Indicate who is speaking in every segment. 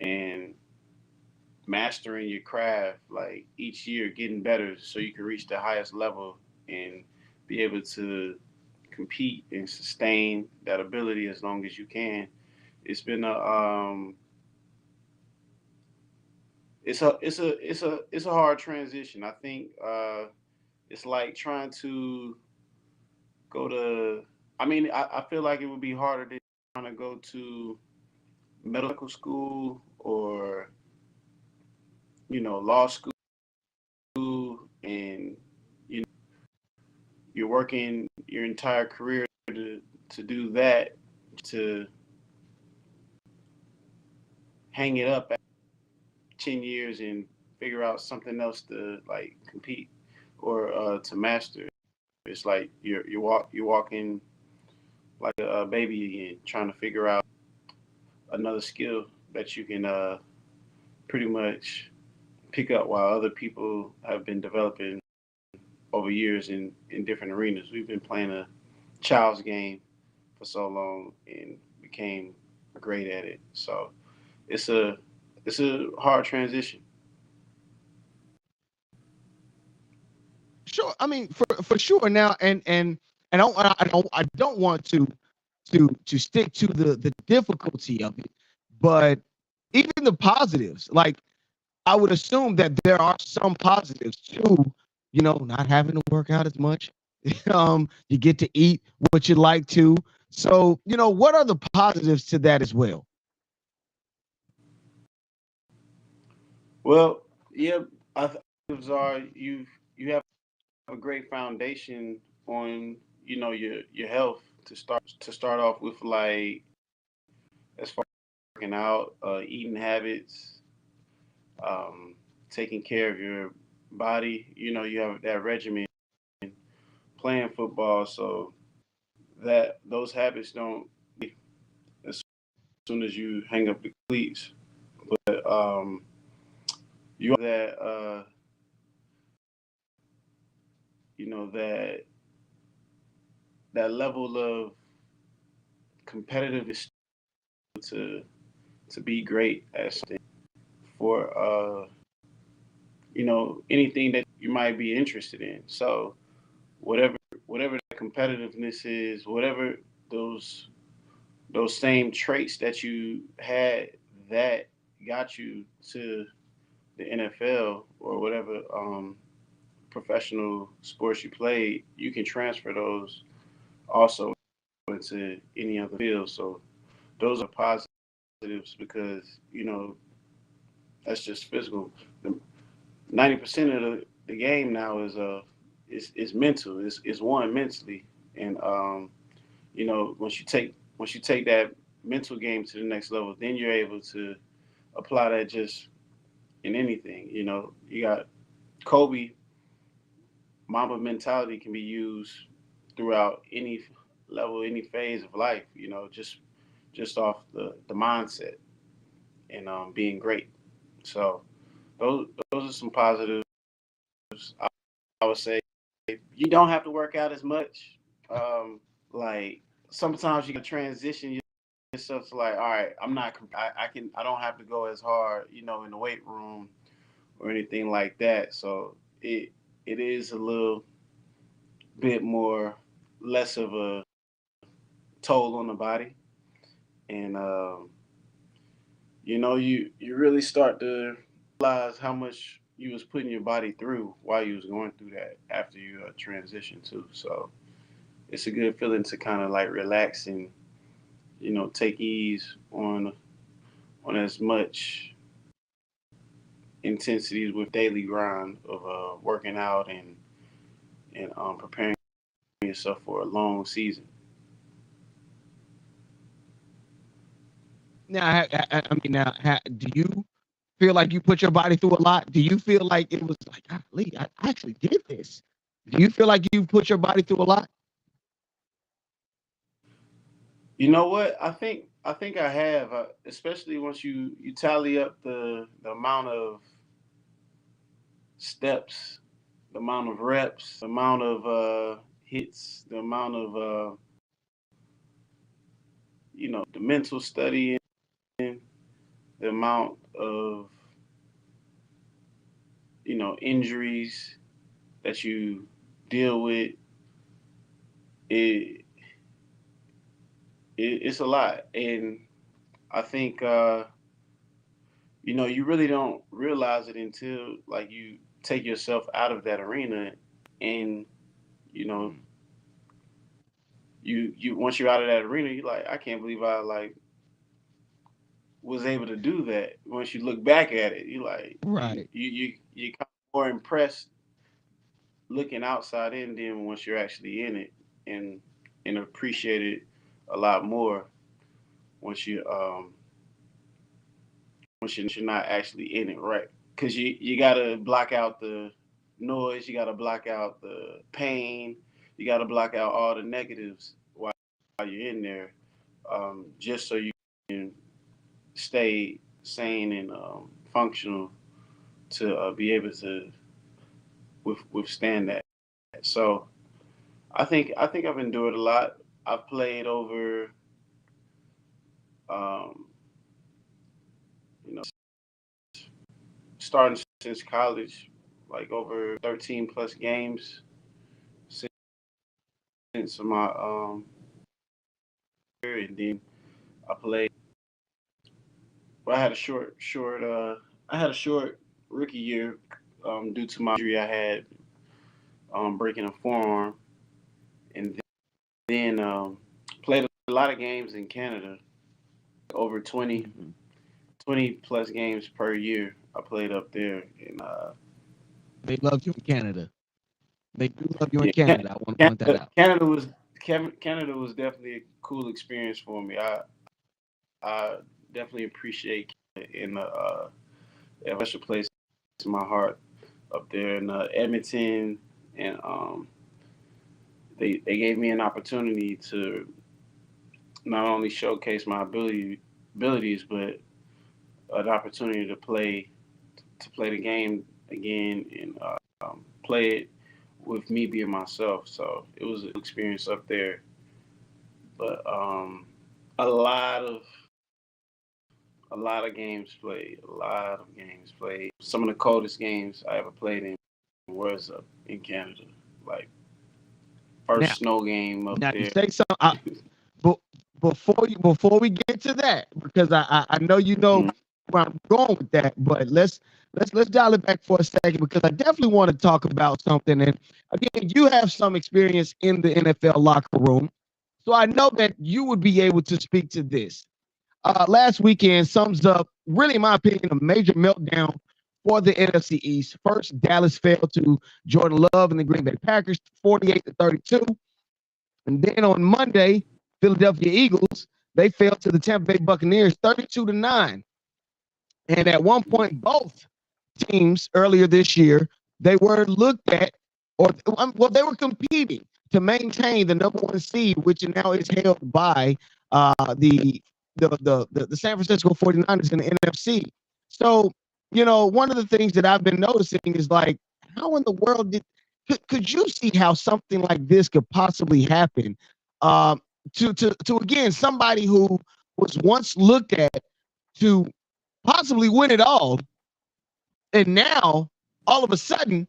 Speaker 1: and mastering your craft, like each year getting better so you can reach the highest level and be able to compete and sustain that ability as long as you can. It's been a it's a hard transition. I think it's like trying to go to. I mean, I feel like it would be harder than trying to go to medical school or law school, and you know you're working your entire career to do that, to hang it up at 10 years and figure out something else to like compete or to master. It's like you're walking like a baby again, trying to figure out another skill that you can pretty much pick up while other people have been developing over years in different arenas. We've been playing a child's game for so long and became great at it. So it's a it's a hard transition.
Speaker 2: Sure. I mean, for sure. Now, I don't want to stick to the difficulty of it, but even the positives, like I would assume that there are some positives too. Not having to work out as much. You get to eat what you like to. So, what are the positives to that as well?
Speaker 1: Well, yeah, I think are you have a great foundation on your health to start off with, like as far as working out, eating habits, um, taking care of your body. You have that regimen playing football, so that those habits don't as soon as you hang up the cleats. But you that that level of competitiveness to be great at something for anything that you might be interested in. So whatever whatever the competitiveness is, whatever those those same traits that you had that got you to the NFL or whatever professional sports you played, you can transfer those also into any other field. So those are positives because that's just physical. 90% of the game now is mental. It's won mentally, and once you take that mental game to the next level, then you're able to apply that just in anything. You got Kobe. Mamba mentality can be used throughout any level, any phase of life. Just off the mindset and being great. So those are some positives. I would say you don't have to work out as much. Like sometimes you can transition yourself to like, all right, I'm not, I don't have to go as hard, in the weight room or anything like that. So it is a little bit more less of a toll on the body, and you really start to realize how much you was putting your body through while you was going through that after you transition too. So it's a good feeling to kind of like relax and take ease on as much intensities with daily grind of working out and preparing yourself for a long season.
Speaker 2: Now, I mean, now, do you feel like you put your body through a lot? Do you feel like it was like, golly, I actually did this? Do you feel like you put your body through a lot?
Speaker 1: You know what? I think I have, especially once you tally up the amount of steps, the amount of reps, the amount of hits, the amount of the mental studying, the amount of injuries that you deal with, it, it's a lot, and I think you really don't realize it until like you take yourself out of that arena, and you know you once you're out of that arena, you're like, I can't believe I like was able to do that. Once you look back at it, you like
Speaker 2: Right.
Speaker 1: you kind of more impressed looking outside in than once you're actually in it, and appreciate it a lot more once you're not actually in it, right? Because you gotta block out the noise, you gotta block out the pain, you gotta block out all the negatives while you're in there, just so you can stay sane and functional to be able to withstand that. So I think I've endured a lot. I've played over, um, you know, starting since college, like over 13 plus games since my career, and then I played. Well, I had a short rookie year due to my injury I had, breaking a forearm, and then played a lot of games in Canada, over 20,
Speaker 2: Mhm.
Speaker 1: 20 plus games per year. I played up there, and
Speaker 2: They love you in Canada. They do love you in
Speaker 1: yeah,
Speaker 2: Canada. I want to point that out.
Speaker 1: Canada was definitely a cool experience for me. I definitely appreciate Canada, and a special place in my heart up there in Edmonton, and they gave me an opportunity to not only showcase my abilities, but an opportunity to play the game again, and play it with me being myself. So it was an experience up there. But a lot of a lot of games played. A lot of games played. Some of the coldest games I ever played in was up in Canada. Like
Speaker 2: Now,
Speaker 1: first snow game up
Speaker 2: now you
Speaker 1: there.
Speaker 2: say something. But before we get to that, because I know you know where I'm going with that, but let's dial it back for a second, because I definitely want to talk about something. And again, you have some experience in the NFL locker room, so I know that you would be able to speak to this. Last weekend sums up, really, in my opinion, a major meltdown for the NFC East. First, Dallas fell to Jordan Love and the Green Bay Packers, 48-32. And then on Monday, Philadelphia Eagles, they fell to the Tampa Bay Buccaneers, 32-9. And at one point, both teams earlier this year, they were looked at, or well, they were competing to maintain the number one seed, which now is held by the the San Francisco 49ers in the NFC. So, one of the things that I've been noticing is like, how in the world could you see how something like this could possibly happen? Um, to again, somebody who was once looked at to possibly win it all, and now all of a sudden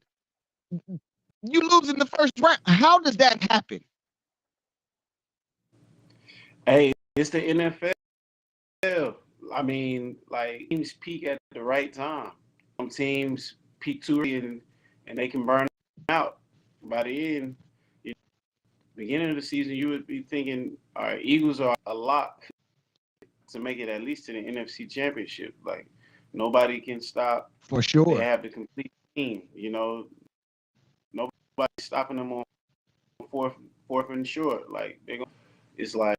Speaker 2: you lose in the first round. How does that happen?
Speaker 1: Hey, it's the NFL. I mean, like teams peak at the right time. Some teams peak too early, and they can burn out by the end. You Beginning of the season, you would be thinking, all right, Eagles are a lock to make it at least to the NFC Championship. Like nobody can stop.
Speaker 2: For
Speaker 1: They
Speaker 2: sure.
Speaker 1: have the complete team. Nobody stopping them on fourth and short. Like they go. It's like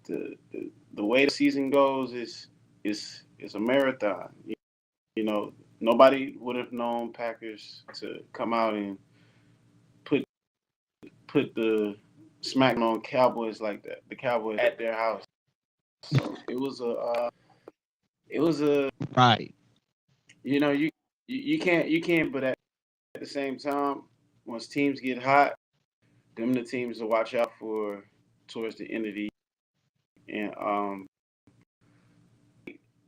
Speaker 1: the way the season goes is a marathon. You know, nobody would have known Packers to come out and put put the smack on Cowboys like that. The Cowboys at their house. So it was a
Speaker 2: Right.
Speaker 1: you can't, but at the same time, once teams get hot, them the teams to watch out for towards the end of the year. And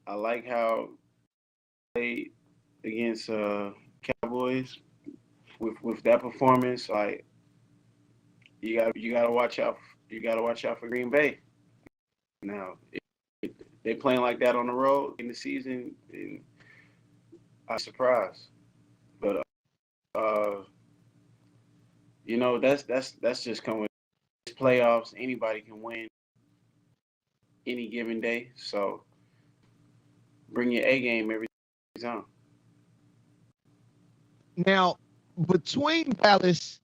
Speaker 1: I like how they against Cowboys with that performance. Like you gotta watch out. You gotta watch out for Green Bay. Now if they playing like that on the road in the season, and I'm surprised. But that's just coming. Playoffs. Anybody can win any given day. So bring your A game every time.
Speaker 2: Now, between Dallas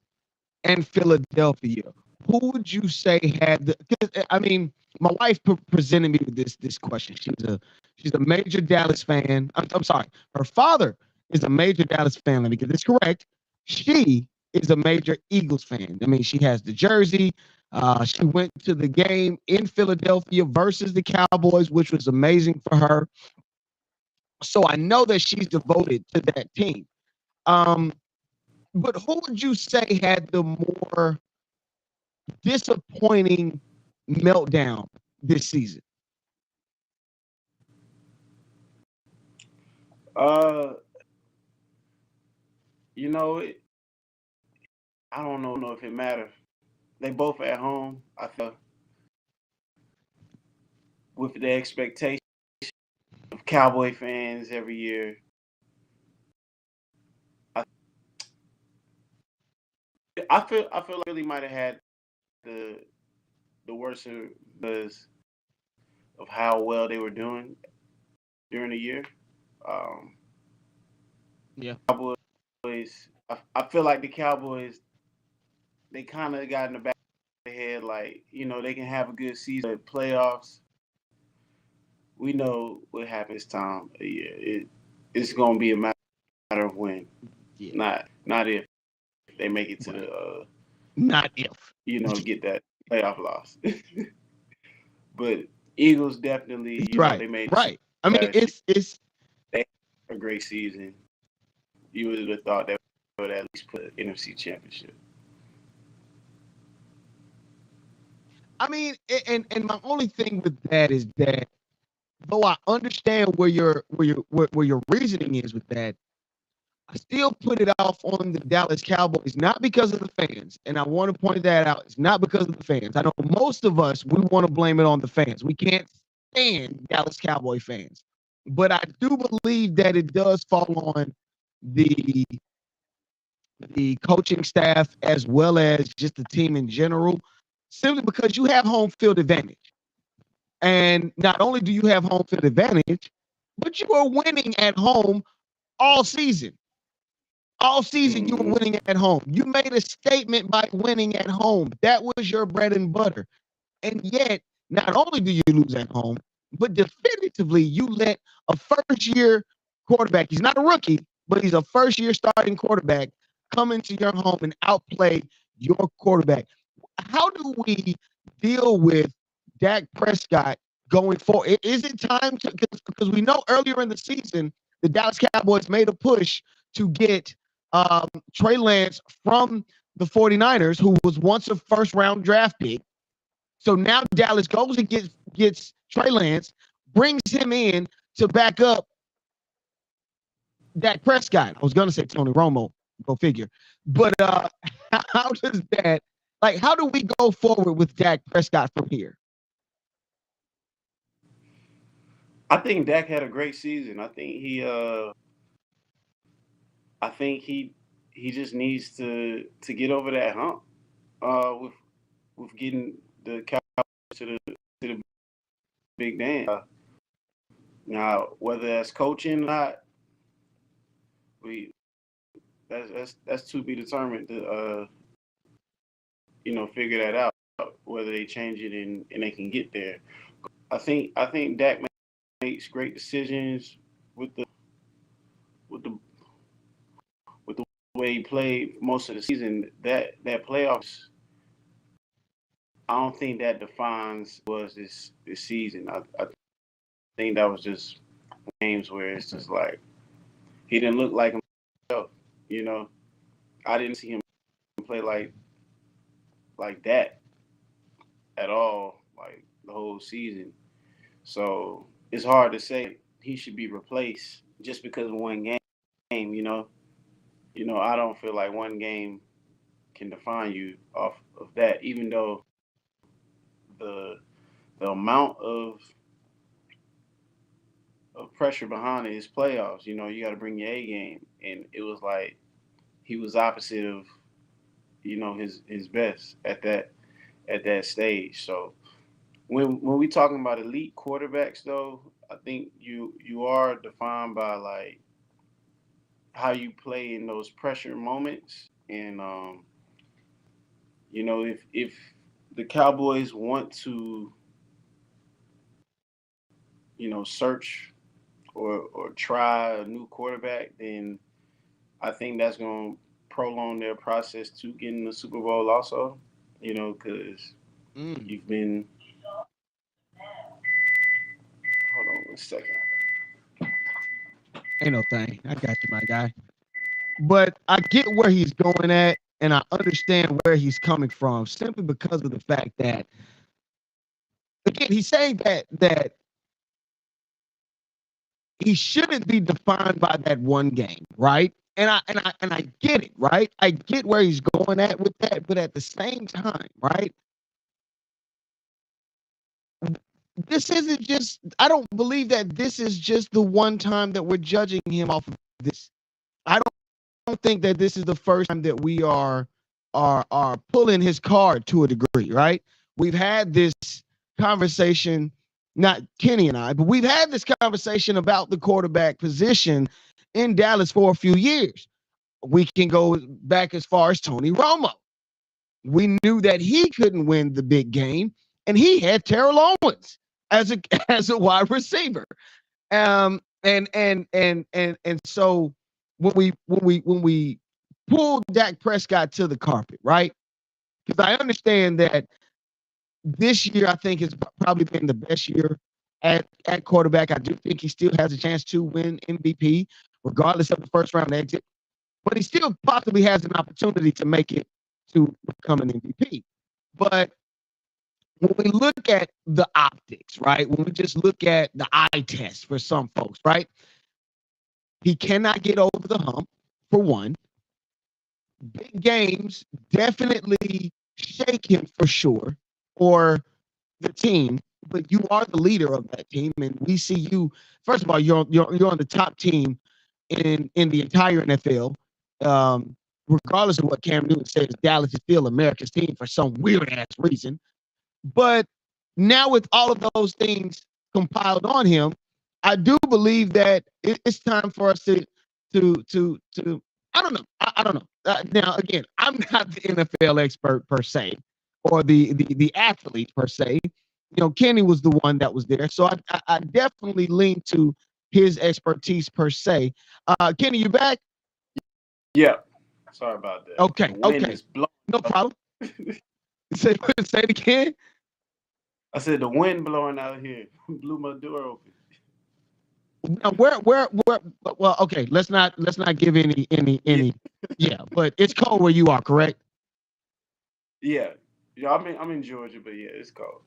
Speaker 2: and Philadelphia, who would you say had the? 'Cause, I mean, my wife presented me with this question. She's a major Dallas fan. I'm sorry, her father is a major Dallas fan. Let me get this correct. She is a major Eagles fan. I mean, she has the jersey. She went to the game in Philadelphia versus the Cowboys, which was amazing for her. So I know that she's devoted to that team. Um, but who would you say had the more disappointing meltdown this season?
Speaker 1: Uh, it, I don't know if it matters. They both at home. I feel with the expectation of Cowboy fans every year. I, I feel like really might have had the the worst because of how well they were doing during the year. Um,
Speaker 2: Yeah.
Speaker 1: Cowboys. I feel like the Cowboys they kind of got in the back of their head, like they can have a good season, but playoffs. We know what happens time of year. It's gonna be a matter of when,
Speaker 2: Yeah.
Speaker 1: not if they make it to
Speaker 2: Right.
Speaker 1: the
Speaker 2: Not if.
Speaker 1: to get that playoff loss. But Eagles definitely,
Speaker 2: Right.
Speaker 1: they made
Speaker 2: Right. I mean,
Speaker 1: last year.
Speaker 2: it's.
Speaker 1: They had a great season. You would have thought they would at least put an NFC championship.
Speaker 2: I mean, and my only thing with that is that though I understand where your reasoning is with that, I still put it off on the Dallas Cowboys, not because of the fans. And I want to point that out. It's not because of the fans. I know most of us, we want to blame it on the fans. We can't stand Dallas Cowboy fans. But I do believe that it does fall on the the coaching staff as well as just the team in general, simply because you have home field advantage. And not only do you have home field advantage, but you are winning at home all season. All season, you were
Speaker 1: Hmm.
Speaker 2: winning at home. You made a statement by winning at home. That was your bread and butter. And yet, not only do you lose at home, but definitively, you let a first year quarterback, he's not a rookie, but he's a first year starting quarterback, come into your home and outplay your quarterback. How do we deal with Dak Prescott going forward? Is it time to, because we know earlier in the season, the Dallas Cowboys made a push to get Trey Lance from the 49ers, who was once a first round draft pick. So now Dallas goes and gets Trey Lance, brings him in to back up Dak Prescott. I was gonna say Tony Romo, go figure. But how does that how do we go forward with Dak Prescott from here?
Speaker 1: I think Dak had a great season. I think he just needs to get over that hump. With getting the Cowboys to the big dance. Now, whether that's coaching or not, we that's to be determined to figure that out. Whether they change it and they can get there. I think Dak makes great decisions with with the with the way he played most of the season. That playoffs, I don't think that defines was this season. I think that was just games where it's just like he didn't look like himself. You know, I didn't see him play like that at all, like the whole season. So it's hard to say. he should be replaced just because of one game. I don't feel like one game can define you off of that. Even though the the amount of pressure behind it is playoffs. You got to bring your A game, and it was like he was opposite of his best at that stage. So when we talking about elite quarterbacks, though, I think you are defined by like how you play in those pressure moments, and if the Cowboys want to search or try a new quarterback, then I think that's going to prolong their process to getting the Super Bowl also, because
Speaker 2: Mm,
Speaker 1: you've been. Hold on one second.
Speaker 2: ain't no thing. I got you, my guy. But I get where he's going at, and I understand where he's coming from, simply because of the fact that, again, he's saying that he shouldn't be defined by that one game, right? And I get it, right? I get where he's going at with that, but at the same time, right? This isn't just. I don't believe that this is just the one time that we're judging him off of this. I don't think that this is the first time that we are pulling his card to a degree, right? We've had this conversation, not Kenny and I, but we've had this conversation about the quarterback position in Dallas for a few years. We can go back as far as Tony Romo. We knew that he couldn't win the big game, and he had Terrell Owens as a as a wide receiver. And so when we pulled Dak Prescott to the carpet, right? Because I understand that this year I think has probably been the best year at quarterback. I do think he still has a chance to win MVP, regardless of the first round exit. But he still possibly has an opportunity to make it to become an MVP. But when we look at the optics, right? When we just look at the eye test for some folks, right? He cannot get over the hump, for one. Big games definitely shake him for sure, or the team. But you are the leader of that team, and we see you. First of all, you're on the top team in the entire NFL. Regardless of what Cam Newton says, Dallas is still America's team for some weird ass reason. But now with all of those things compiled on him, I do believe that it's time for us to I don't know. I don't know. Now again, I'm not the NFL expert per se, or the athlete per se. Kenny was the one that was there, so I definitely lean to his expertise per se. Kenny, you back?
Speaker 1: Yeah. Sorry about that.
Speaker 2: Okay,
Speaker 1: The wind
Speaker 2: okay,
Speaker 1: is blowing.
Speaker 2: no problem. Say say it again.
Speaker 1: I said the wind blowing out here blew my door open.
Speaker 2: Now, where? Well, okay. Let's not give
Speaker 1: Yeah.
Speaker 2: any. Yeah, but it's cold where you are, correct?
Speaker 1: Yeah. Yeah. I'm in Georgia, but yeah, it's cold.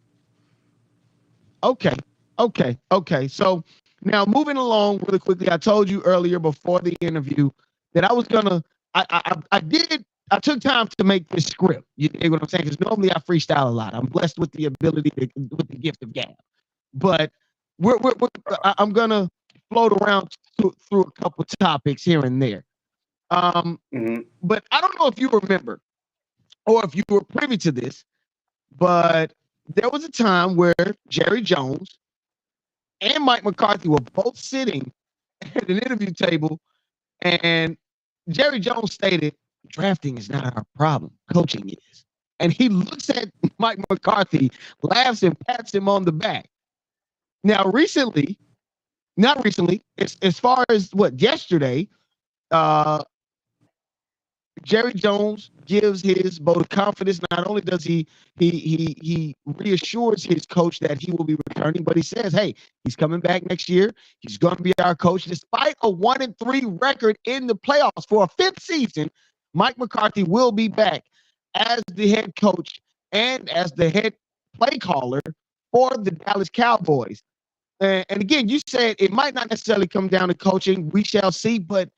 Speaker 2: Okay, okay. So now moving along really quickly, I told you earlier before the interview that I was gonna. I did. I took time to make this script. You know what I'm saying? Because normally I freestyle a lot. I'm blessed with the ability with the gift of gab. But I'm gonna float around through a couple topics here and there. Um,
Speaker 1: Hmm.
Speaker 2: but I don't know if you remember or if you were privy to this, but there was a time where Jerry Jones and Mike McCarthy were both sitting at an interview table, and Jerry Jones stated, "Drafting is not our problem, coaching is." And he looks at Mike McCarthy, laughs, and pats him on the back. Now, recently, not recently, as far as what yesterday, uh, Jerry Jones gives his vote of confidence. Not only does he reassures his coach that he will be returning, but he says, "Hey, he's coming back next year. He's going to be our coach, despite a 1-3 record in the playoffs for a fifth season. Mike McCarthy will be back as the head coach and as the head play caller for the Dallas Cowboys." And again, you said it might not necessarily come down to coaching. We shall see, but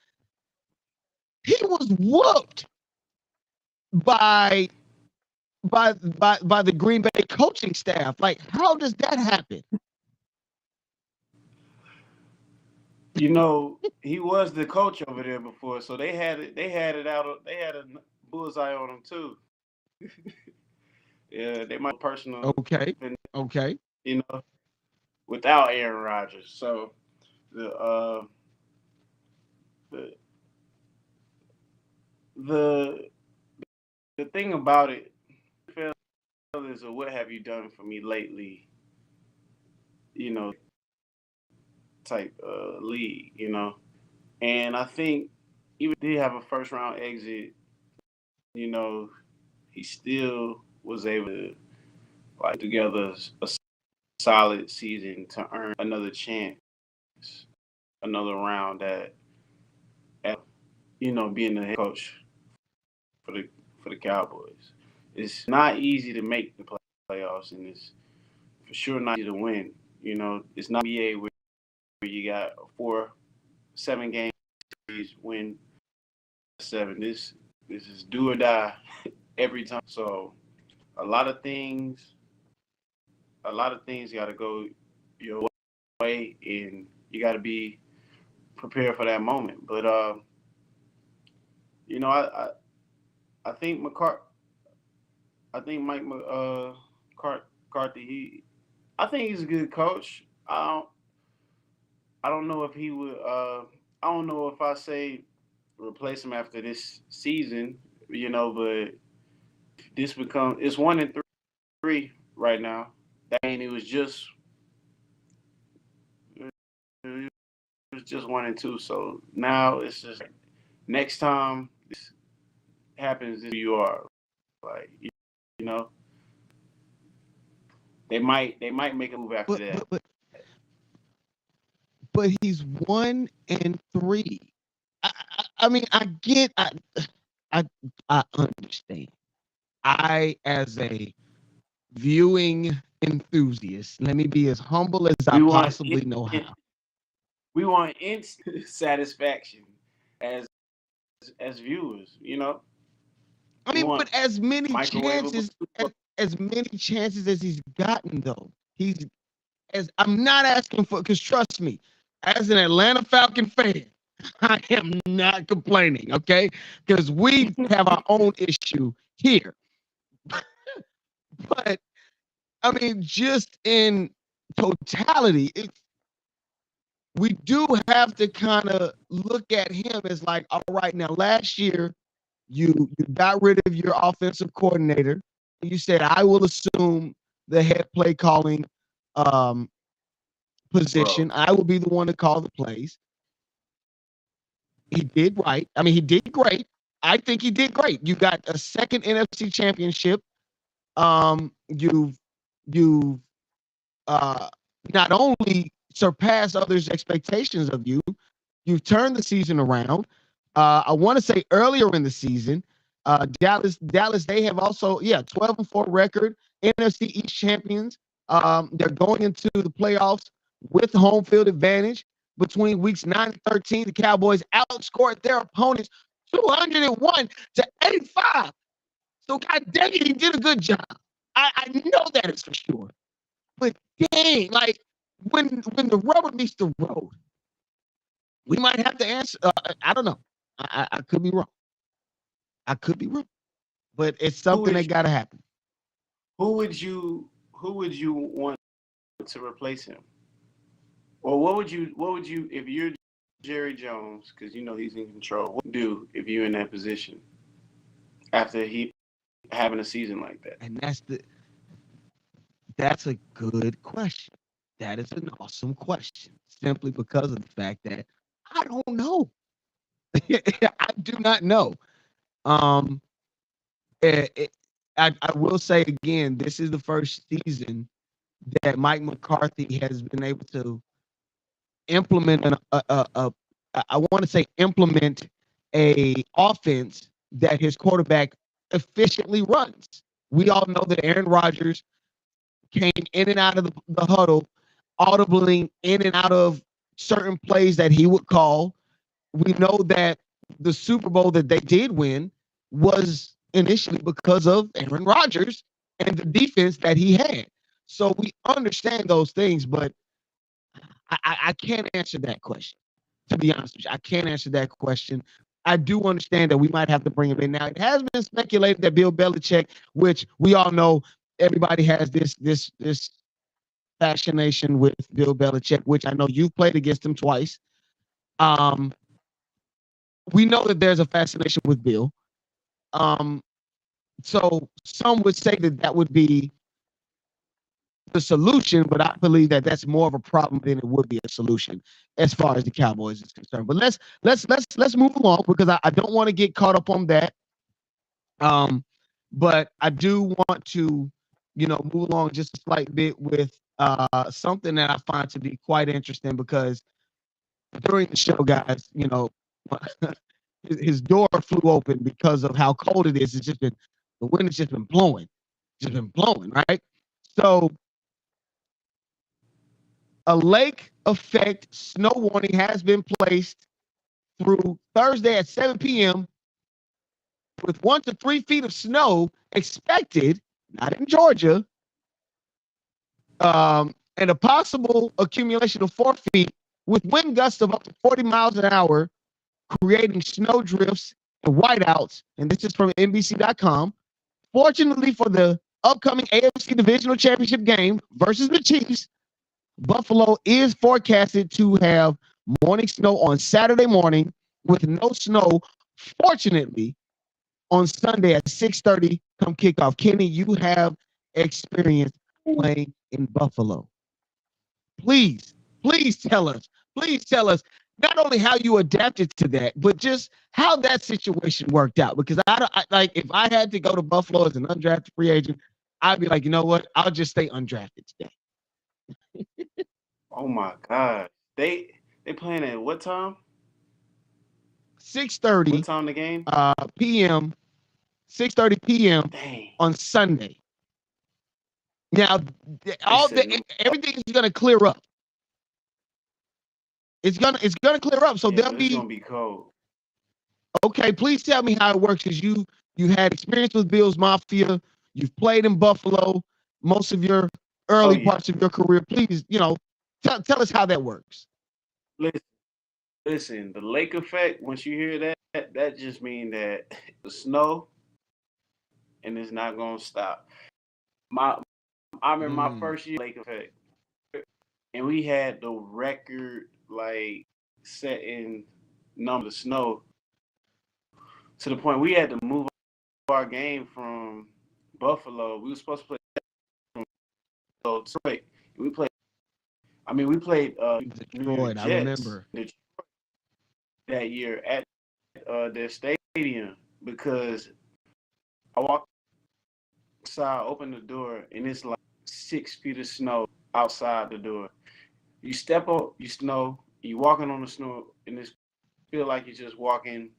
Speaker 2: he was whooped by by the Green Bay coaching staff. Like, how does that happen?
Speaker 1: You know, he was the coach over there before, so they had it. They had it out. They had a bullseye on him too. Yeah, they might personal,
Speaker 2: Okay, okay.
Speaker 1: you know, without Aaron Rodgers. So the uh the the the thing about it, fellas, or what have you done for me lately? You know, type league. You know, and I think even if he did have a first round exit, you know, he still was able to like together a solid season to earn another chance, another round at being the head coach for the Cowboys. It's not easy to make the playoffs, and it's for sure not easy to win. You know, it's not NBA where you got a 7 game series, win 7. This is do or die every time. So a lot of things, got to go your way, and you got to be prepared for that moment. But you know, I think I think McCarthy. I think he's a good coach. I don't know if he would. I don't know if I say replace him after this season. You know, but it's 1-3 right now. That mean it was just 1-2. So now it's just next time this happens, you are like you know they might make a move after
Speaker 2: But
Speaker 1: that.
Speaker 2: he's 1-3. I mean, I I understand. I, as a viewing enthusiast, let me be as humble as I
Speaker 1: We want
Speaker 2: possibly know how.
Speaker 1: we want instant satisfaction as viewers. You know,
Speaker 2: I
Speaker 1: we
Speaker 2: mean,
Speaker 1: want
Speaker 2: but
Speaker 1: microwavable.
Speaker 2: as many chances as he's gotten, though, he's as I'm not asking for, because trust me, as an Atlanta Falcon fan, I am not complaining, okay? Because we have our own issue here. But I mean, just in totality, we do have to kind of look at him as like, all right, now last year you got rid of your offensive coordinator. You said I will assume the head play calling um,
Speaker 1: Bro,
Speaker 2: position. I will be the one to call the plays. He did right. I mean, he did great. I think he did great. You got a second NFC championship. You've uh, not only surpassed others' expectations of you, you've turned the season around. I want to say earlier in the season, Dallas, they have also, 12-4 record, NFC East champions. They're going into the playoffs with home field advantage. Between weeks 9 and 13, the Cowboys outscored their opponents 201-85. So, God dang it, he did a good job. I know that is for sure. But dang, like when the rubber meets the road, we might have to answer. I don't know. I could be wrong. I could be wrong. But it's
Speaker 1: who
Speaker 2: something that
Speaker 1: is
Speaker 2: got to happen.
Speaker 1: who would you want to replace him? Or what would you if you're Jerry Jones, because you know he's in control, what would you do if you're in that position after he having a season like that?
Speaker 2: And that's a good question. That is an awesome question. Simply because of the fact that I don't know. I do not know. Um, it, I will say again, this is the first season that Mike McCarthy has been able to implement I want to say implement a offense that his quarterback efficiently runs. We all know that Aaron Rodgers came in and out of the huddle audibling in and out of certain plays that he would call. We know that the Super Bowl that they did win was initially because of Aaron Rodgers and the defense that he had. So we understand those things, but I can't answer that question. To be honest with you, I can't answer that question. I do understand that we might have to bring him in. Now, it has been speculated that Bill Belichick, which we all know everybody has this fascination with Bill Belichick, which I know you've played against him twice. Um, we know that there's a fascination with Bill. Um, so some would say that that would be the solution, but I believe that that's more of a problem than it would be a solution as far as the Cowboys is concerned. But let's move along because I don't want to get caught up on that. Um, but I do want to, move along just a slight bit with something that I find to be quite interesting because during the show, guys, his door flew open because of how cold it is. It's just been the wind has just been blowing, right? So a lake effect snow warning has been placed through Thursday at 7 p.m. with 1 to 3 feet of snow expected, not in Georgia, and a possible accumulation of 4 feet with wind gusts of up to 40 miles an hour, creating snow drifts and whiteouts. And this is from NBC.com. Fortunately for the upcoming AFC Divisional Championship game versus the Chiefs, Buffalo is forecasted to have morning snow on Saturday morning with no snow, fortunately, on Sunday at 6:30 come kickoff. Kenny, you have experience playing in Buffalo. Please, please tell us not only how you adapted to that, but just how that situation worked out. Because like if I had to go to Buffalo as an undrafted free agent, I'd be like, you know what? I'll just stay undrafted today.
Speaker 1: Oh my God. They playing at what time?
Speaker 2: 6:30
Speaker 1: What time the game?
Speaker 2: p.m. 6:30 p.m.
Speaker 1: Dang.
Speaker 2: on Sunday. Now,
Speaker 1: They said no.
Speaker 2: everything is going to clear up. It's gonna clear up. So
Speaker 1: Yeah,
Speaker 2: there'll
Speaker 1: but it's
Speaker 2: be
Speaker 1: gonna be cold.
Speaker 2: okay. Please tell me how it works because you had experience with Bills Mafia. You've played in Buffalo most of your
Speaker 1: Oh
Speaker 2: early
Speaker 1: yeah.
Speaker 2: parts of your career. Please, tell us how that works.
Speaker 1: Listen, listen. The lake effect. Once you hear that just means that the snow and it's not gonna stop. My I remember my
Speaker 2: Mm,
Speaker 1: first year lake effect, and we had the record like setting number of snow to the point we had to move our game from Buffalo. We were supposed to play from Detroit. We played. I mean, we played New York
Speaker 2: Detroit, I
Speaker 1: Jets
Speaker 2: remember.
Speaker 1: that year at their stadium because I walked outside, opened the door, and it's like 6 feet of snow outside the door. You step up, you snow, you walking on the snow, and it feel like you're just walking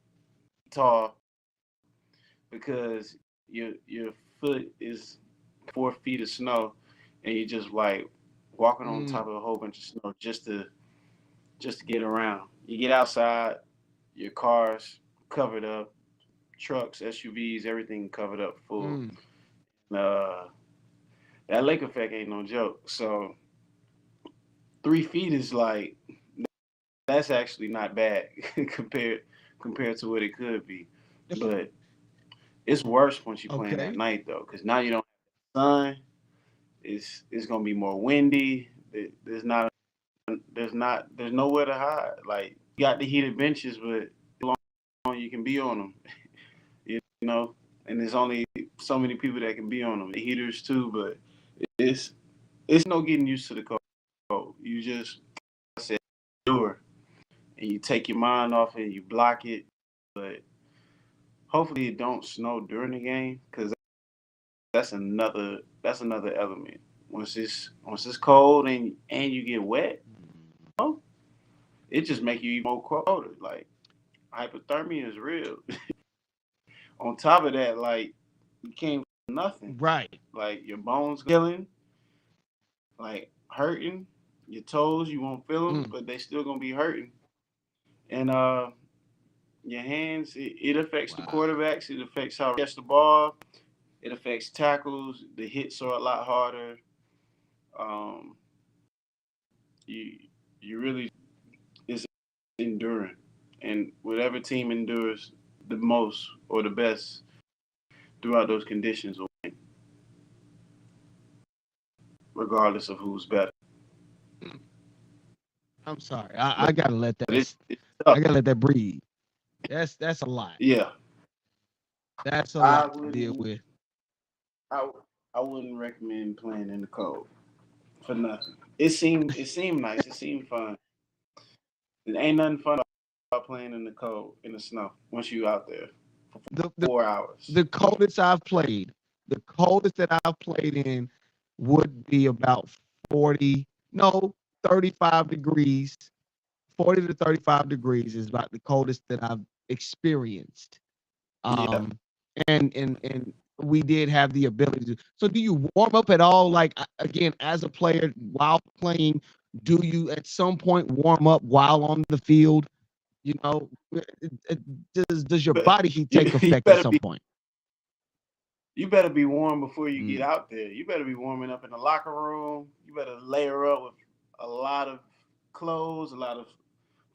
Speaker 1: tall because your foot is 4 feet of snow, and you're just like walking on
Speaker 2: Mm,
Speaker 1: top of a whole bunch of snow just to get around. You get outside, your car's covered up, trucks, SUVs, everything covered up full.
Speaker 2: mm.
Speaker 1: Uh, that lake effect ain't no joke. So 3 feet is like that's actually not bad compared to what it could be. But it's worse once you're playing at
Speaker 2: Okay.
Speaker 1: night though, because now you don't have sun. It's gonna be more windy. There's nowhere to hide. Like you got the heated benches, but how long you can be on them, you know. And there's only so many people that can be on them. The heaters too, but it's it's no getting used to the cold. You just like I said endure, and you take your mind off it, you block it. But hopefully it don't snow during the game because that's another element. Once it's cold and you get wet, it just make you even more colder. Like hypothermia is real. On top of that, like you can't nothing.
Speaker 2: Right.
Speaker 1: Like your bones killing, like hurting. Your toes, you won't feel them,
Speaker 2: Mm.
Speaker 1: but they still gonna be hurting. And your hands, it affects the
Speaker 2: Wow.
Speaker 1: quarterbacks. It affects how they catch the ball. It affects tackles. The hits are a lot harder. Um, you you really is enduring, and whatever team endures the most or the best throughout those conditions will win, regardless of who's better.
Speaker 2: Mm. I'm sorry. I
Speaker 1: But
Speaker 2: gotta let
Speaker 1: it's tough.
Speaker 2: I gotta let that breathe. That's a lot.
Speaker 1: Yeah,
Speaker 2: That's a
Speaker 1: I
Speaker 2: lot to deal
Speaker 1: wouldn't.
Speaker 2: with.
Speaker 1: I I wouldn't recommend playing in the cold for nothing. It seemed nice. It seemed fun. It ain't nothing fun about playing in the cold in the snow once you out there for
Speaker 2: The the
Speaker 1: 4 hours.
Speaker 2: the coldest I've played, the coldest that I've played in would be about 40, no, 35 degrees. 40 to 35 degrees is about the coldest that I've experienced.
Speaker 1: Yeah.
Speaker 2: Um, and we did have the ability to. So, do you warm up at all? Like again, as a player while playing, do you at some point warm up while on the field? You know, does your
Speaker 1: But
Speaker 2: body heat
Speaker 1: you,
Speaker 2: take
Speaker 1: you
Speaker 2: effect at
Speaker 1: better
Speaker 2: some
Speaker 1: be
Speaker 2: point?
Speaker 1: you better be warm before you get
Speaker 2: Mm.
Speaker 1: out there. You better be warming up in the locker room. You better layer up with a lot of clothes, a lot of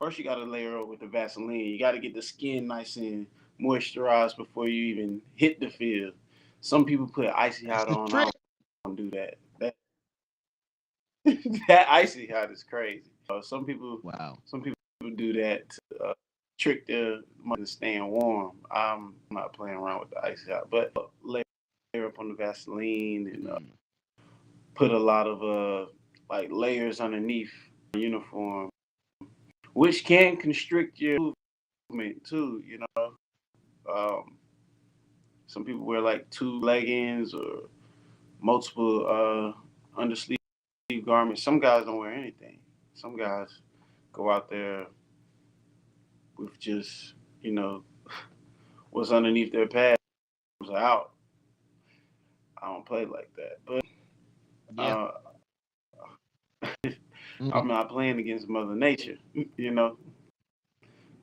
Speaker 1: first you gotta layer up with the Vaseline. You gotta get the skin nice and moisturized before you even hit the field. Some people put icy
Speaker 2: That's
Speaker 1: hot
Speaker 2: the
Speaker 1: on. I
Speaker 2: trick.
Speaker 1: don't do that. That icy hot is crazy.
Speaker 2: Wow.
Speaker 1: Some people do that to trick their mind into staying warm. I'm not playing around with the icy hot, but layer up on the Vaseline and
Speaker 2: Mm.
Speaker 1: put a lot of like layers underneath uniform, which can constrict your movement too. Um, some people wear like two leggings or multiple undersleeve garments. Some guys don't wear anything. Some guys go out there with just you know what's underneath their pads out. I don't play like that, but
Speaker 2: Yeah.
Speaker 1: uh,
Speaker 2: Mm.
Speaker 1: I'm not playing against Mother Nature. You know,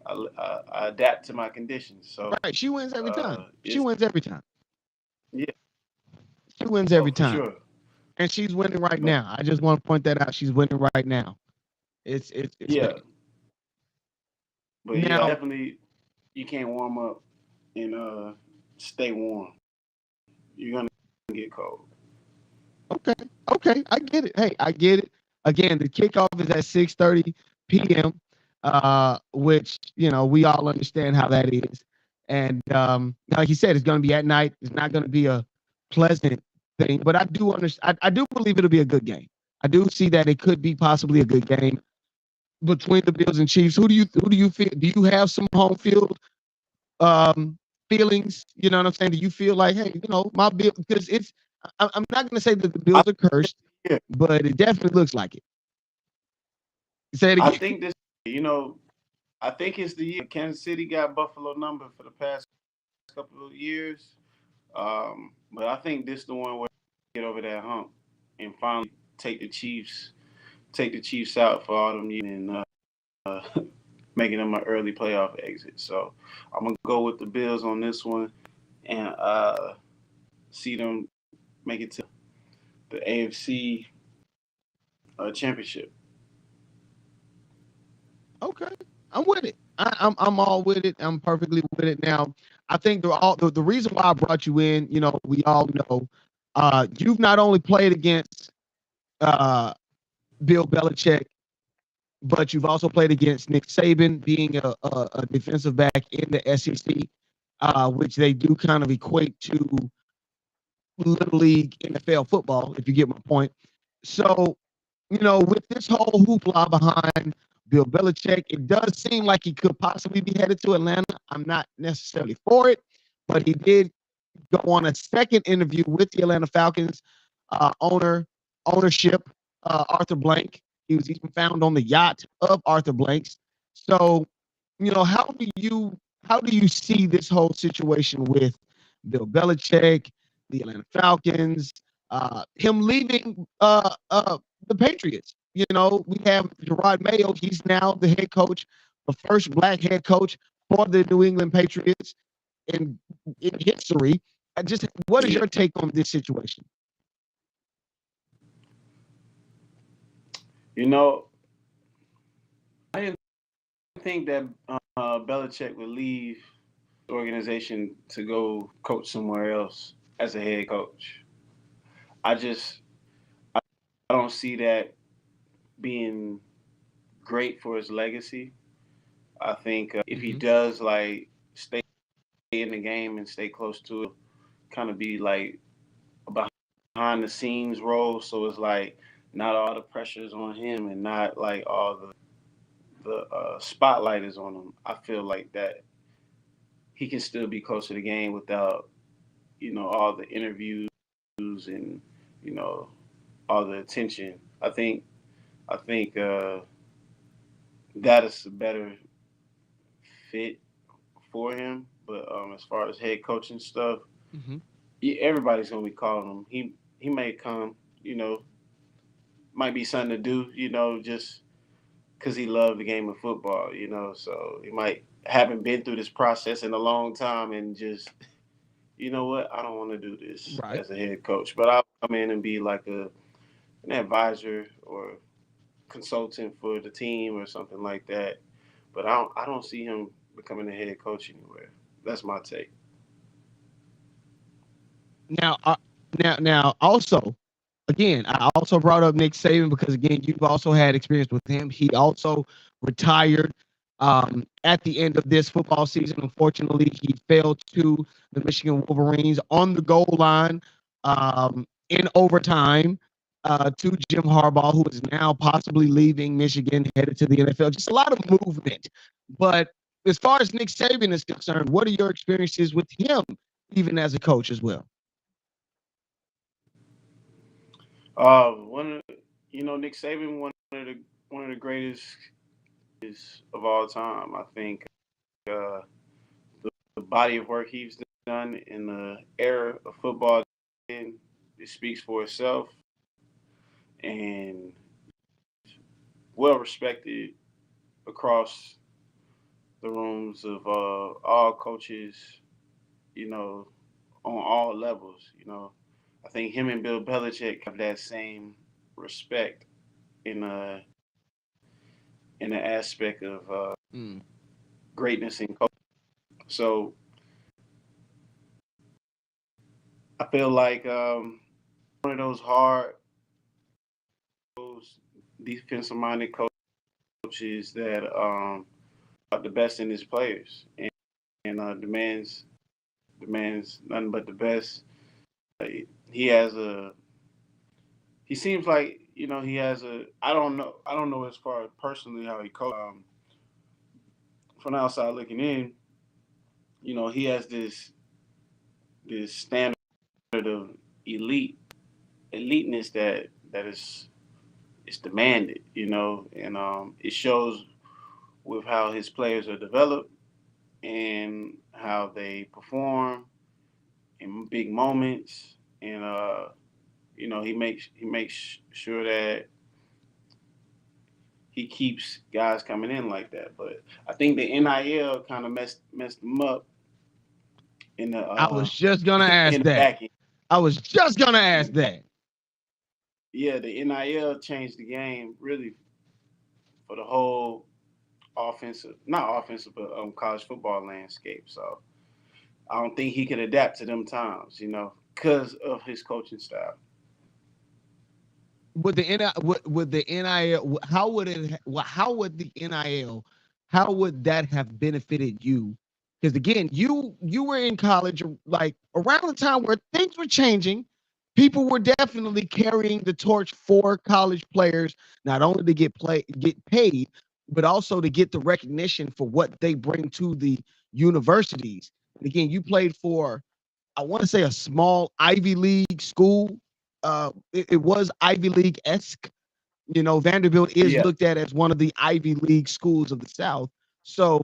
Speaker 1: I adapt to my conditions. So
Speaker 2: Right. She wins every time. She
Speaker 1: it's
Speaker 2: wins every time.
Speaker 1: yeah,
Speaker 2: She wins
Speaker 1: oh
Speaker 2: every
Speaker 1: for
Speaker 2: time.
Speaker 1: sure.
Speaker 2: And she's winning right
Speaker 1: But
Speaker 2: now. I just want to point that out. She's winning right now. It's
Speaker 1: yeah,
Speaker 2: big.
Speaker 1: but yeah,
Speaker 2: Now,
Speaker 1: definitely you can't warm up and stay warm. You're gonna get cold.
Speaker 2: okay, okay, I get it. Hey, I get it. Again, the kickoff is at 6:30 p.m. Which we all understand how that is. And like you said, it's going to be at night. It's not going to be a pleasant thing, but I do understand. I do believe it'll be a good game. I do see that it could be possibly a good game between the Bills and Chiefs. Who do you feel? Do you have some home field feelings? You know what I'm saying? Do you feel like, hey, my bill? Because I'm not going to say that the
Speaker 1: I
Speaker 2: Bills are cursed,
Speaker 1: yeah,
Speaker 2: but it definitely looks like it. Say it
Speaker 1: I
Speaker 2: again.
Speaker 1: think this. You know, I think it's the year Kansas City got Buffalo number for the past couple of years. But I think this the one where they get over that hump and finally take the Chiefs, take the Chiefs out for all them years and making them an early playoff exit. So I'm gonna go with the Bills on this one and see them make it to the AFC championship.
Speaker 2: Okay, I'm with it. I'm all with it. I'm perfectly with it. Now, I think the reason why I brought you in, we all know, you've not only played against uh, Bill Belichick, but you've also played against Nick Saban, being a defensive back in the SEC, which they do kind of equate to Little League NFL football, if you get my point. So, with this whole hoopla behind Bill Belichick, it does seem like he could possibly be headed to Atlanta. I'm not necessarily for it, but he did go on a second interview with the Atlanta Falcons ownership, Arthur Blank. He was even found on the yacht of Arthur Blank's. So, how do you see this whole situation with Bill Belichick, the Atlanta Falcons, him leaving the Patriots? we have Gerard Mayo. He's now the head coach, the first black head coach for the New England Patriots in history. What is
Speaker 1: Yeah.
Speaker 2: your take on this situation?
Speaker 1: You know, I didn't think that Belichick would leave the organization to go coach somewhere else as a head coach. I just I don't see that being great for his legacy. I think if he
Speaker 2: Hmm.
Speaker 1: does like stay in the game and stay close to it, kind of be like a behind the scenes role. So it's like not all the pressures on him and not like all the spotlight is on him. I feel like that he can still be close to the game without all the interviews and you know all the attention. I think that is a better fit for him. But as far as head coaching stuff,
Speaker 2: Hmm.
Speaker 1: yeah, everybody's gonna be calling him. He may come, might be something to do, just because he loved the game of football, So he might haven't been through this process in a long time and just, you know what, I don't want to do this
Speaker 2: Right.
Speaker 1: as a head coach, but I'll come in and be like an advisor or consultant for the team or something like that. But I don't see him becoming a head coach anywhere. That's my take.
Speaker 2: Now, also, again, I also brought up Nick Saban because again, you've also had experience with him. He also retired at the end of this football season. Unfortunately, he fell to the Michigan Wolverines on the goal line in overtime to Jim Harbaugh, who is now possibly leaving Michigan, headed to the NFL. Just a lot of movement. But as far as Nick Saban is concerned, what are your experiences with him, even as a coach as well?
Speaker 1: One of Nick Saban, one of the greatest of all time. I think uh, the body of work he's done in the era of football, it speaks for itself, and well respected across the rooms of all coaches, you know, on all levels. I think him and Bill Belichick have that same respect in in the aspect of
Speaker 2: Mm.
Speaker 1: greatness in coaching. So I feel like one of those hard, those defensive minded coaches that are the best in his players and demands nothing but the best. He has a he seems like he has a I don't know as far as personally how he coaches. From the outside looking in, he has this standard of eliteness that is demanded, and it shows with how his players are developed and how they perform in big moments, and he makes sure that he keeps guys coming in like that. But I think the NIL kind of messed him up in the
Speaker 2: I was just gonna ask
Speaker 1: in the
Speaker 2: that.
Speaker 1: back end.
Speaker 2: I was just gonna
Speaker 1: In
Speaker 2: ask
Speaker 1: the back.
Speaker 2: that.
Speaker 1: Yeah, the NIL changed the game really for the whole offensive, not offensive, but college football landscape. So I don't think he could adapt to them times, because of his coaching style.
Speaker 2: With the with the NIL, how would the NIL, how would that have benefited you? Because again, you were in college like around the time where things were changing. People were definitely carrying the torch for college players, not only to get paid, but also to get the recognition for what they bring to the universities. And again, you played for, I want to say, a small Ivy League school. It was Ivy League esque. Vanderbilt is
Speaker 1: Yeah.
Speaker 2: looked at as one of the Ivy League schools of the South. So,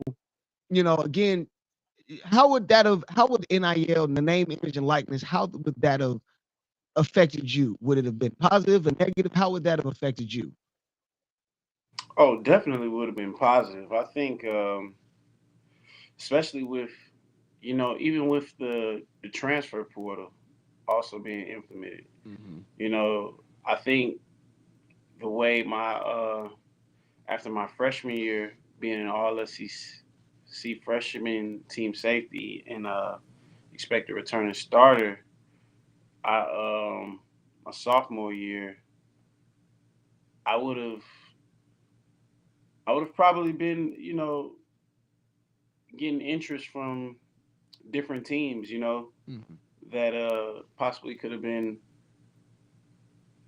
Speaker 2: again, how would NIL, the name, image, and likeness, how would that have affected you? Would it have been positive or negative? How would that have affected you?
Speaker 1: Oh, definitely would have been positive. I think, especially with, even with the transfer portal also being implemented.
Speaker 2: Mm-hmm.
Speaker 1: I think the way my after my freshman year being an All SEC freshman team safety and expected returning starter, my sophomore year, I would have I would have probably been getting interest from different teams,
Speaker 2: Mm-hmm.
Speaker 1: that possibly could have been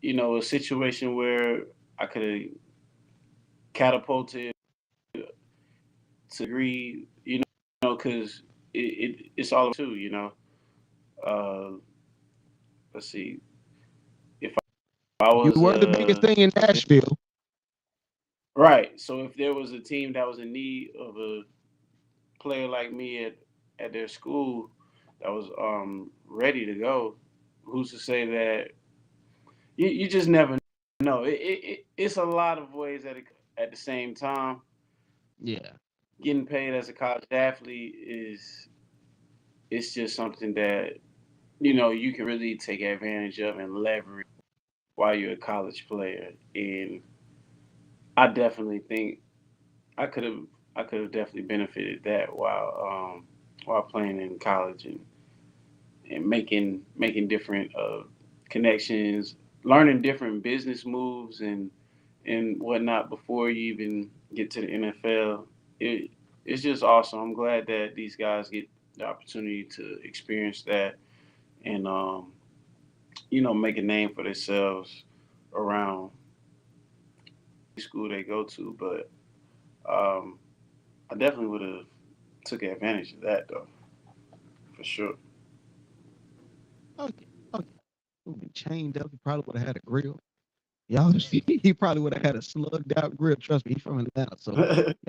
Speaker 1: a situation where I could have catapulted to degree, because it's all about too. Uh, let's see, if I
Speaker 2: You
Speaker 1: was
Speaker 2: were the biggest thing in Nashville.
Speaker 1: right, so if there was a team that was in need of a player like me at their school that was ready to go, who's to say that you just never know. It's a lot of ways at the same time.
Speaker 2: Yeah.
Speaker 1: Getting paid as a college athlete is it's just something that you can really take advantage of and leverage while you're a college player. And I definitely think I could have I could have definitely benefited that while playing in college and making different connections, learning different business moves and whatnot before you even get to the NFL. It's just awesome. I'm glad that these guys get the opportunity to experience that and make a name for themselves around the school they go to. But um, I definitely would have took advantage of that though, for sure.
Speaker 2: Okay. Okay. Would be chained up. He probably would have had a grill. Y'all, he probably would have had a slugged out grill. Trust me, he's from Atlanta, so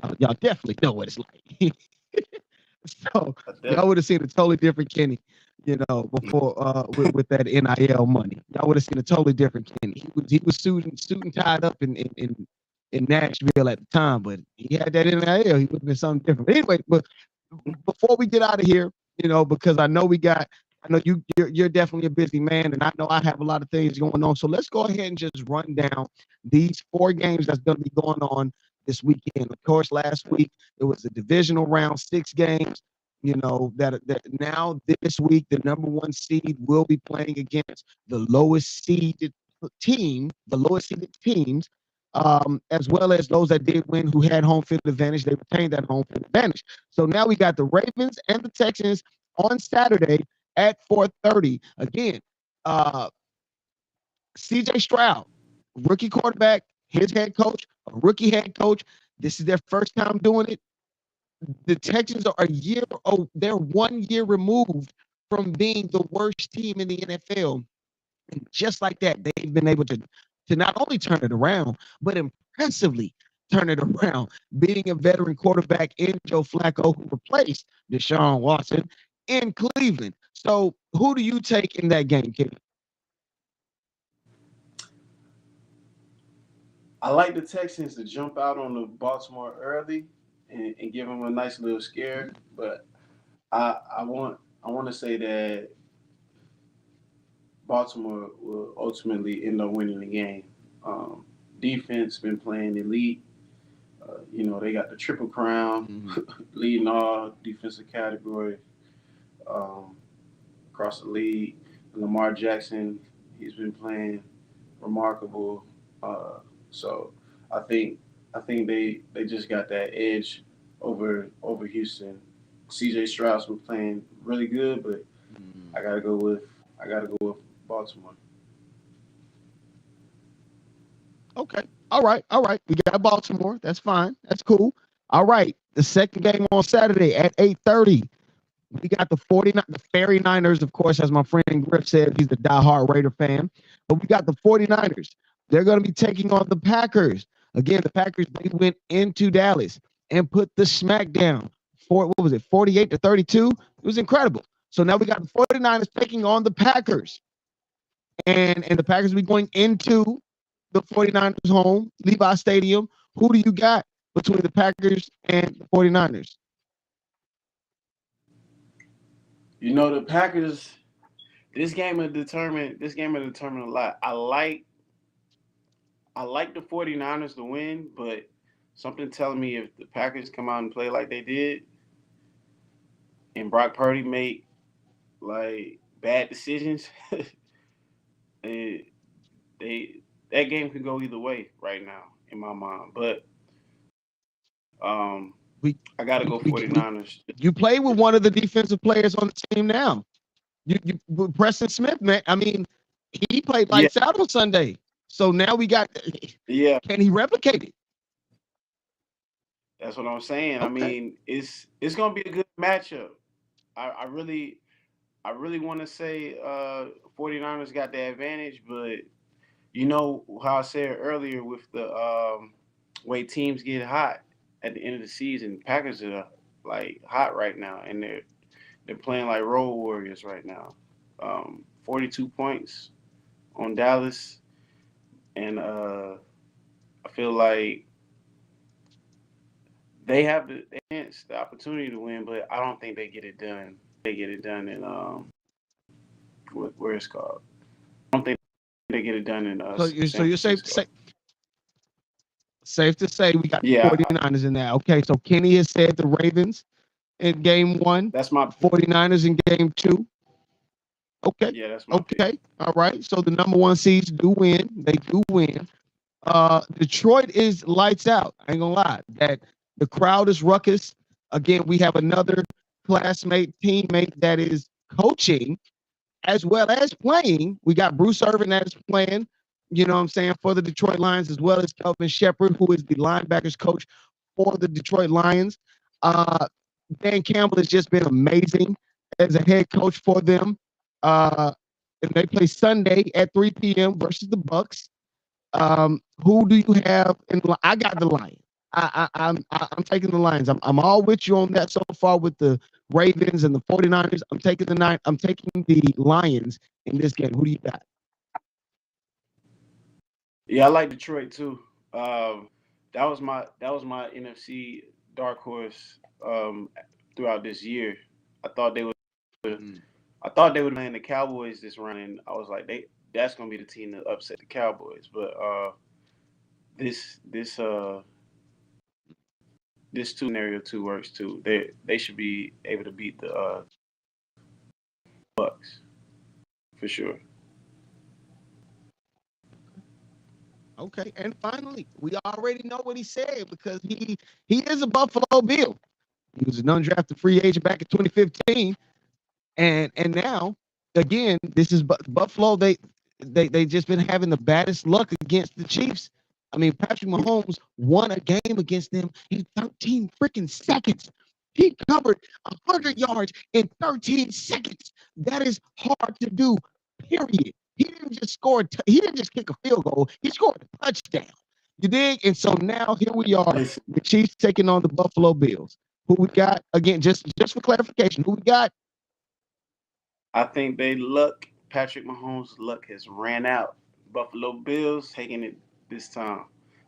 Speaker 1: I
Speaker 2: y'all definitely know what it's like. So y'all
Speaker 1: definitely.
Speaker 2: would have seen a totally different Kenny, before with that NIL money. Y'all would have seen a totally different Kenny. He was suit and tied up in Nashville at the time, but he had that NIL. He would have been something different. But anyway, but before we get out of here, because I know you're definitely a busy man, and I know I have a lot of things going on. So let's go ahead and just run down these four games that's going to be going on this weekend. Of course, last week it was the divisional round, 6 games. That now this week the number one seed will be playing against the lowest seeded teams, as well as those that did win who had home field advantage. They retained that home field advantage. So now we got the Ravens and the Texans on Saturday at 4:30. Again, uh, CJ Stroud, rookie quarterback, his head coach, a rookie head coach. This is their first time doing it. The Texans are they're 1 year removed from being the worst team in the NFL. And just like that, they've been able to not only turn it around, but impressively turn it around, beating a veteran quarterback in Joe Flacco, who replaced Deshaun Watson in Cleveland. So who do you take in that game, Kenny?
Speaker 1: I like the Texans to jump out on the Baltimore early and give them a nice little scare, but I want to say that Baltimore will ultimately end up winning the game. Um, Defense been playing elite. They got the triple crown,
Speaker 2: Mm-hmm.
Speaker 1: leading all defensive categories um, across the league. Lamar Jackson, he's been playing remarkable. Uh, so I think they just got that edge over Houston. C.J. Stroud's been playing really good, but
Speaker 2: Mm-hmm.
Speaker 1: I gotta go with I gotta go with Baltimore.
Speaker 2: Okay. All right. All right. We got Baltimore. That's fine. That's cool. All right. The second game on Saturday at 8:30. We got the Fairy Niners, of course, as my friend Griff said, he's a diehard Raider fan. But we got the 49ers. They're going to be taking on the Packers. Again, the Packers, they went into Dallas and put the smack down. What was it, 48-32? It was incredible. So now we got the 49ers taking on the Packers. And the Packers will be going into the 49ers home, Levi Stadium, Who do you got between the Packers and the 49ers?
Speaker 1: You know, the Packers. This game will determine. This game will determine a lot. I like the 49ers to win, but something telling me if the Packers come out and play like they did, and Brock Purdy make like bad decisions, it, they that game could go either way right now in my mind. But um,
Speaker 2: We,
Speaker 1: I got to go
Speaker 2: we
Speaker 1: 49ers.
Speaker 2: you play with one of the defensive players on the team now. You Preston Smith, man. I mean, he played
Speaker 1: Yeah,
Speaker 2: lights out on Sunday. So now we got.
Speaker 1: yeah,
Speaker 2: Can he replicate it?
Speaker 1: that's what I'm saying. I
Speaker 2: Okay.
Speaker 1: mean, it's gonna be a good matchup. I really want to say 49ers got the advantage, but you know how I said earlier with the way teams get hot at the end of the season. Packers are like hot right now, and they're playing like road warriors right now. 42 points on Dallas, and I feel like they have the chance, the opportunity to win, but I don't think they get it done. They get it done in where it's called. I don't think they get it done in
Speaker 2: So
Speaker 1: San
Speaker 2: you're
Speaker 1: Francisco.
Speaker 2: safe to say we got the
Speaker 1: Yeah,
Speaker 2: 49ers in there. Okay, so Kenny has said the Ravens in game one,
Speaker 1: that's my
Speaker 2: 49ers in game two. Okay.
Speaker 1: yeah, that's my pick.
Speaker 2: Okay. All right. So the number one seeds do win. They do win. Detroit is lights out. I ain't gonna lie. That the crowd is ruckus. Again, we have another classmate, teammate that is coaching as well as playing. We got Bruce Irvin that is playing, you know what I'm saying, for the Detroit Lions, as well as Kelvin Shepard, who is the linebackers coach for the Detroit Lions. Uh, Dan Campbell has just been amazing as a head coach for them. And they play Sunday at 3 p.m. versus the Bucks. Who do you have? I got the Lions. I'm taking the Lions. I'm all with you on that so far with the Ravens and the 49ers. I'm taking the Lions in this game. Who do you got?
Speaker 1: Yeah, I like Detroit too. That was my NFC dark horse throughout this year. I thought they would
Speaker 2: Mm.
Speaker 1: I thought they would land the Cowboys this round, and I was like, that's gonna be the team to upset the Cowboys. But this this this two scenario two works too. They should be able to beat the Bucks for sure.
Speaker 2: Okay, and finally, we already know what he said because he is a Buffalo Bill. He was an undrafted free agent back in 2015, and now again, this is Buffalo. They just been having the baddest luck against the Chiefs. I mean, Patrick Mahomes won a game against them in 13 freaking seconds. He covered 100 yards in 13 seconds. That is hard to do. Period. He didn't just score. He didn't just kick a field goal. He scored a touchdown. You dig? And so now here we are,
Speaker 1: Listen,
Speaker 2: the Chiefs taking on the Buffalo Bills. Who we got again? Just for clarification, who we got?
Speaker 1: I think they luck. Patrick Mahomes' luck has ran out. Buffalo Bills taking it this time.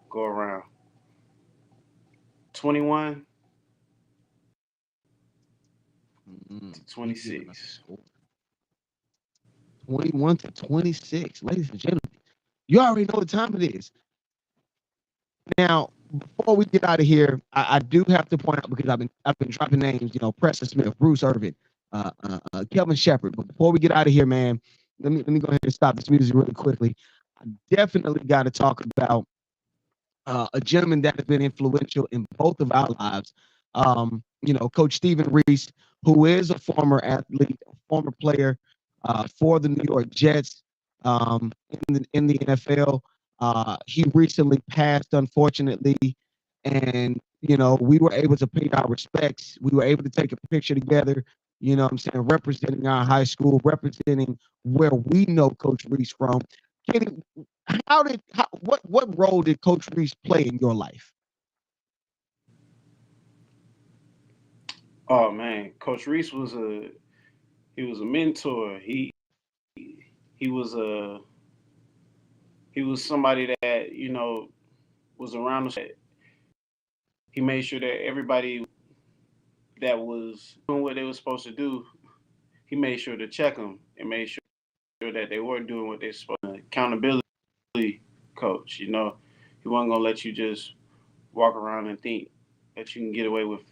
Speaker 1: Go around 21 to
Speaker 2: He giving us a
Speaker 1: 26.
Speaker 2: score. 21-26. Ladies and gentlemen, you already know what time it is. Now, before we get out of here, I do have to point out because I've been dropping names, Preston Smith, Bruce Irvin, Kelvin Shepard. But before we get out of here, man, let me go ahead and stop this music really quickly. I definitely got to talk about a gentleman that has been influential in both of our lives. Coach Stephen Reese, who is a former athlete, a former player for the New York Jets in the NFL. He recently passed, unfortunately, and we were able to pay our respects. We were able to take a picture together. You know what I'm saying, representing our high school, representing where we know Coach Reese from. Kenny, what role did Coach Reese play in your life?
Speaker 1: Oh man, Coach Reese was a mentor. He was a he was somebody that was around us. he made sure that everybody that was doing what they were supposed to do, he made sure to check them and made sure that they were doing what they're supposed to. Accountability coach, he wasn't gonna let you just walk around and think that you can get away with